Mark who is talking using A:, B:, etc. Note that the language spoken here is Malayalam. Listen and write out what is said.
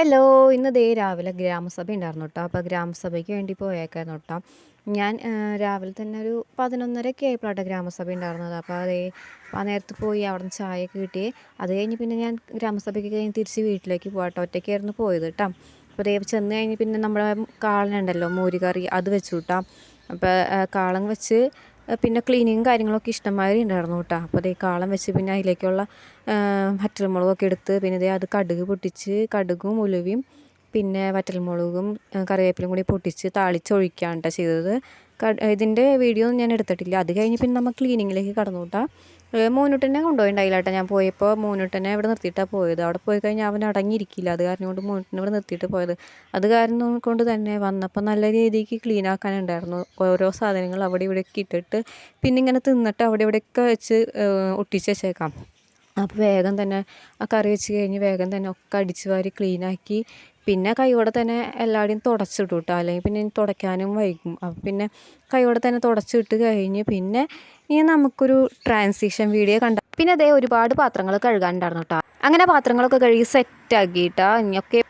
A: ഹലോ! ഇന്ന് ദേ രാവിലെ ഗ്രാമസഭ ഉണ്ടായിരുന്നു കേട്ടോ. അപ്പോൾ ഗ്രാമസഭയ്ക്ക് വേണ്ടി പോയേക്കായിരുന്നു കേട്ടോ. ഞാൻ രാവിലെ തന്നെ ഒരു 11:30 ആയപ്പോഴാട്ടോ ഗ്രാമസഭ ഉണ്ടായിരുന്നത്. അപ്പോൾ ആ നേരത്ത് പോയി അവിടുന്ന് ചായയൊക്കെ കിട്ടി. അത് കഴിഞ്ഞ് പിന്നെ ഞാൻ ഗ്രാമസഭയ്ക്ക് കഴിഞ്ഞ് തിരിച്ച് വീട്ടിലേക്ക് പോകാട്ടോ. ഒറ്റയ്ക്കായിരുന്നു പോയത് കേട്ടോ. അപ്പോൾ ചെന്ന് കഴിഞ്ഞ് പിന്നെ നമ്മുടെ കാളനുണ്ടല്ലോ മോര് കറി അത് വെച്ചു കേട്ടോ. അപ്പോൾ കാളൻ വെച്ച് പിന്നെ ക്ലീനിങ്ങും കാര്യങ്ങളൊക്കെ ഇഷ്ടംമാതിരി ഉണ്ടായിരുന്നു കേട്ടോ. അപ്പോൾ കാളൻ വെച്ച് പിന്നെ അതിലേക്കുള്ള വറ്റൽമുളകൊക്കെ എടുത്ത് പിന്നെ അത് കടുക് പൊട്ടിച്ച് കടുകും ഉലുവയും പിന്നെ വറ്റൽമുളകും കറിവേപ്പിലയും കൂടി പൊട്ടിച്ച് താളിച്ചൊഴിക്കുകയാണ് കേട്ടോ ചെയ്തത്. ഇതിൻ്റെ വീഡിയോ ഒന്നും ഞാൻ എടുത്തിട്ടില്ല. അത് കഴിഞ്ഞ് പിന്നെ നമ്മൾ ക്ലീനിങ്ങിലേക്ക് കടന്നു കേട്ടോ. മോനൂട്ടനെ കൊണ്ടുപോയിണ്ടായില്ല കേട്ടോ. ഞാൻ പോയപ്പോൾ മോനൂട്ടനെ ഇവിടെ നിർത്തിയിട്ടാണ് പോയത്. അവിടെ പോയി കഴിഞ്ഞാൽ അവൻ അടങ്ങിയിരിക്കില്ല. അത് കാരണം കൊണ്ട് മോനൂട്ടനെ ഇവിടെ നിർത്തിയിട്ട് പോയത്. അത് കാരണം കൊണ്ട് തന്നെ വന്നപ്പോൾ നല്ല രീതിക്ക് ക്ലീൻ ആക്കാനുണ്ടായിരുന്നു. ഓരോ സാധനങ്ങൾ അവിടെ ഇവിടെയൊക്കെ ഇട്ടിട്ട് പിന്നെ ഇങ്ങനെ തിന്നിട്ട് അവിടെ ഇവിടെയൊക്കെ വെച്ച് ഒട്ടിച്ച് വെച്ചേക്കാം. അപ്പോൾ വേഗം തന്നെ ആ കറി വെച്ച് കഴിഞ്ഞ് വേഗം തന്നെ ഒക്കെ അടിച്ച് വാരി ക്ലീനാക്കി പിന്നെ കൈയോടെ തന്നെ എല്ലാവരുടെയും തുടച്ചിട്ടു കേട്ടോ. അല്ലെങ്കിൽ പിന്നെ തുടയ്ക്കാനും വൈകും. അപ്പോൾ പിന്നെ കൈയോടെ തന്നെ തുടച്ചിട്ട് കഴിഞ്ഞ് പിന്നെ ഇനി നമുക്കൊരു ട്രാൻസിഷൻ വീഡിയോ കണ്ട പിന്നെ ഒരുപാട് പാത്രങ്ങൾ കഴുകാനുണ്ടായിരുന്നു കേട്ടോ. അങ്ങനെ പാത്രങ്ങളൊക്കെ കഴുകി സെറ്റാക്കിയിട്ടാ ഇനിയൊക്കെ